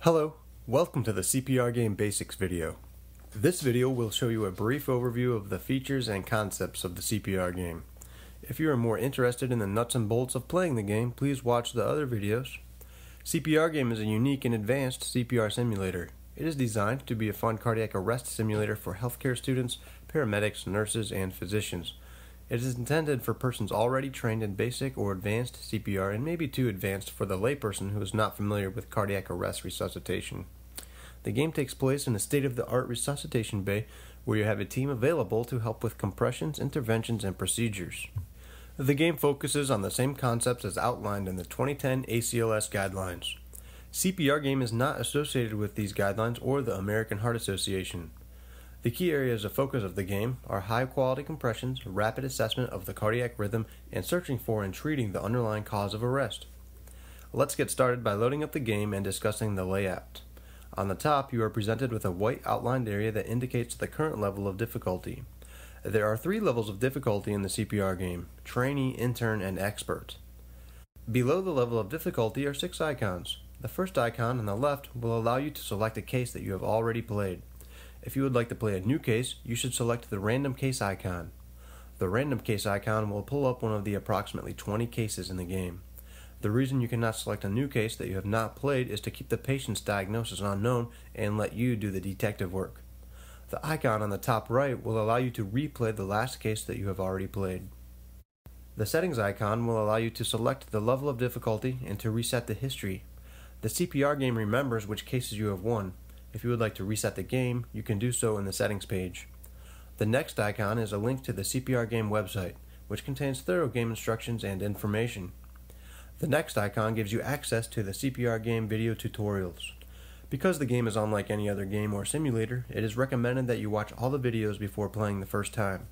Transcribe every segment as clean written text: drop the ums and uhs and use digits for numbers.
Hello, welcome to the CPR Game Basics video. This video will show you a brief overview of the features and concepts of the CPR game. If you are more interested in the nuts and bolts of playing the game, please watch the other videos. CPR Game is a unique and advanced CPR simulator. It is designed to be a fun cardiac arrest simulator for healthcare students, paramedics, nurses, and physicians. It is intended for persons already trained in basic or advanced CPR and may be too advanced for the layperson who is not familiar with cardiac arrest resuscitation. The game takes place in a state-of-the-art resuscitation bay where you have a team available to help with compressions, interventions, and procedures. The game focuses on the same concepts as outlined in the 2010 ACLS guidelines. CPR Game is not associated with these guidelines or the American Heart Association. The key areas of focus of the game are high-quality compressions, rapid assessment of the cardiac rhythm, and searching for and treating the underlying cause of arrest. Let's get started by loading up the game and discussing the layout. On the top, you are presented with a white outlined area that indicates the current level of difficulty. There are 3 levels of difficulty in the CPR game: trainee, intern, and expert. Below the level of difficulty are 6 icons. The first icon on the left will allow you to select a case that you have already played. If you would like to play a new case, you should select the random case icon. The random case icon will pull up one of the approximately 20 cases in the game. The reason you cannot select a new case that you have not played is to keep the patient's diagnosis unknown and let you do the detective work. The icon on the top right will allow you to replay the last case that you have already played. The settings icon will allow you to select the level of difficulty and to reset the history. The CPR game remembers which cases you have won. If you would like to reset the game, you can do so in the settings page. The next icon is a link to the CPR game website, which contains thorough game instructions and information. The next icon gives you access to the CPR game video tutorials. Because the game is unlike any other game or simulator, it is recommended that you watch all the videos before playing the first time.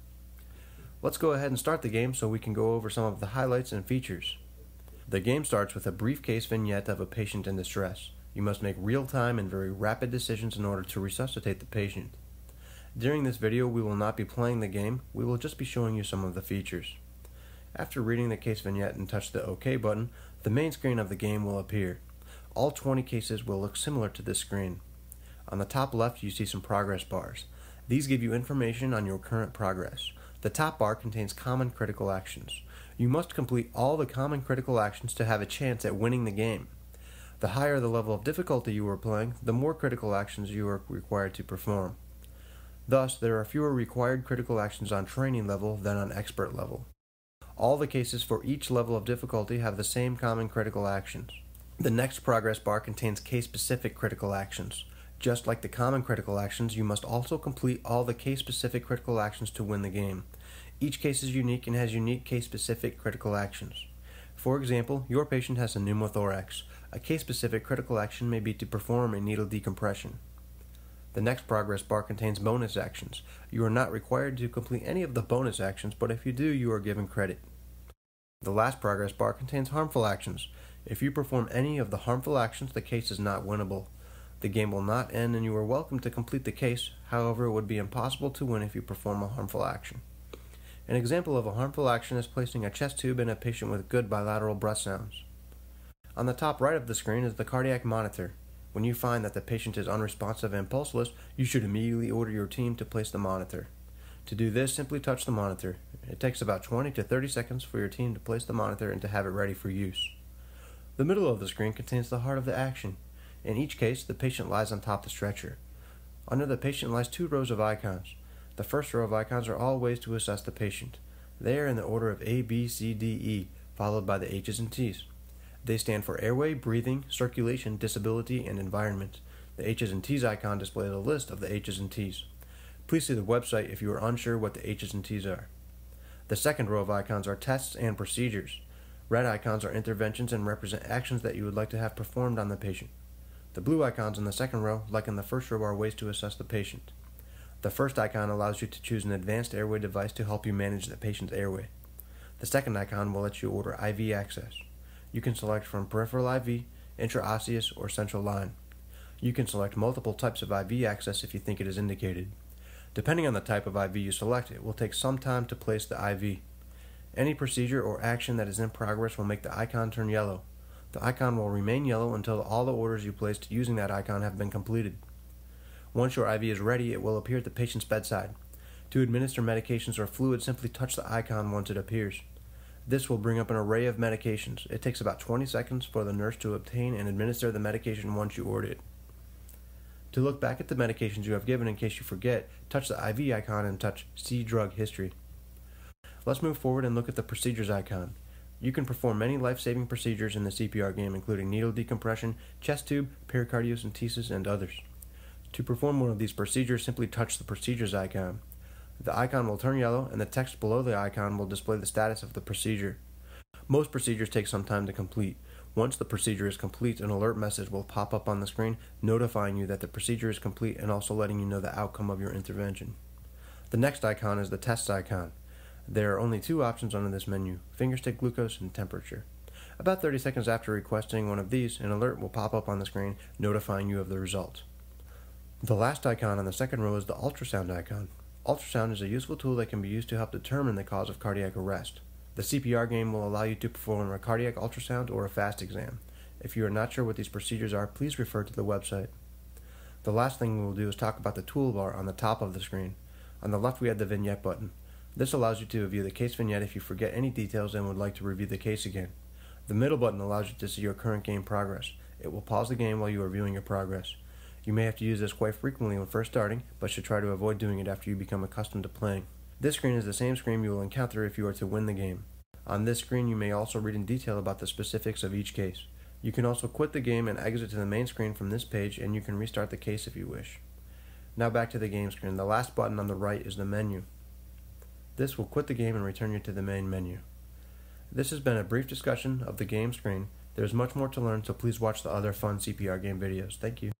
Let's go ahead and start the game so we can go over some of the highlights and features. The game starts with a brief case vignette of a patient in distress. You must make real-time and very rapid decisions in order to resuscitate the patient. During this video, we will not be playing the game, we will just be showing you some of the features. After reading the case vignette and touch the OK button, the main screen of the game will appear. All 20 cases will look similar to this screen. On the top left, you see some progress bars. These give you information on your current progress. The top bar contains common critical actions. You must complete all the common critical actions to have a chance at winning the game. The higher the level of difficulty you are playing, the more critical actions you are required to perform. Thus, there are fewer required critical actions on training level than on expert level. All the cases for each level of difficulty have the same common critical actions. The next progress bar contains case-specific critical actions. Just like the common critical actions, you must also complete all the case-specific critical actions to win the game. Each case is unique and has unique case-specific critical actions. For example, your patient has a pneumothorax. A case-specific critical action may be to perform a needle decompression. The next progress bar contains bonus actions. You are not required to complete any of the bonus actions, but if you do, you are given credit. The last progress bar contains harmful actions. If you perform any of the harmful actions, the case is not winnable. The game will not end and you are welcome to complete the case, however, it would be impossible to win if you perform a harmful action. An example of a harmful action is placing a chest tube in a patient with good bilateral breath sounds. On the top right of the screen is the cardiac monitor. When you find that the patient is unresponsive and pulseless, you should immediately order your team to place the monitor. To do this, simply touch the monitor. It takes about 20 to 30 seconds for your team to place the monitor and to have it ready for use. The middle of the screen contains the heart of the action. In each case, the patient lies on top of the stretcher. Under the patient lies 2 rows of icons. The first row of icons are all ways to assess the patient. They are in the order of A, B, C, D, E, followed by the H's and T's. They stand for airway, breathing, circulation, disability, and environment. The H's and T's icon displays a list of the H's and T's. Please see the website if you are unsure what the H's and T's are. The second row of icons are tests and procedures. Red icons are interventions and represent actions that you would like to have performed on the patient. The blue icons in the second row, like in the first row, are ways to assess the patient. The first icon allows you to choose an advanced airway device to help you manage the patient's airway. The second icon will let you order IV access. You can select from peripheral IV, intraosseous, or central line. You can select multiple types of IV access if you think it is indicated. Depending on the type of IV you select, it will take some time to place the IV. Any procedure or action that is in progress will make the icon turn yellow. The icon will remain yellow until all the orders you placed using that icon have been completed. Once your IV is ready, it will appear at the patient's bedside. To administer medications or fluids, simply touch the icon once it appears. This will bring up an array of medications. It takes about 20 seconds for the nurse to obtain and administer the medication once you order it. To look back at the medications you have given in case you forget, touch the IV icon and touch See Drug History. Let's move forward and look at the Procedures icon. You can perform many life-saving procedures in the CPR game, including needle decompression, chest tube, pericardiocentesis, and others. To perform one of these procedures, simply touch the Procedures icon. The icon will turn yellow, and the text below the icon will display the status of the procedure. Most procedures take some time to complete. Once the procedure is complete, an alert message will pop up on the screen notifying you that the procedure is complete and also letting you know the outcome of your intervention. The next icon is the Tests icon. There are only two options under this menu: fingerstick glucose and temperature. About 30 seconds after requesting one of these, an alert will pop up on the screen notifying you of the results. The last icon on the second row is the ultrasound icon. Ultrasound is a useful tool that can be used to help determine the cause of cardiac arrest. The CPR game will allow you to perform a cardiac ultrasound or a fast exam. If you are not sure what these procedures are, please refer to the website. The last thing we will do is talk about the toolbar on the top of the screen. On the left we have the vignette button. This allows you to view the case vignette if you forget any details and would like to review the case again. The middle button allows you to see your current game progress. It will pause the game while you are viewing your progress. You may have to use this quite frequently when first starting, but should try to avoid doing it after you become accustomed to playing. This screen is the same screen you will encounter if you are to win the game. On this screen you may also read in detail about the specifics of each case. You can also quit the game and exit to the main screen from this page, and you can restart the case if you wish. Now back to the game screen. The last button on the right is the menu. This will quit the game and return you to the main menu. This has been a brief discussion of the game screen. There is much more to learn, so please watch the other fun CPR game videos. Thank you.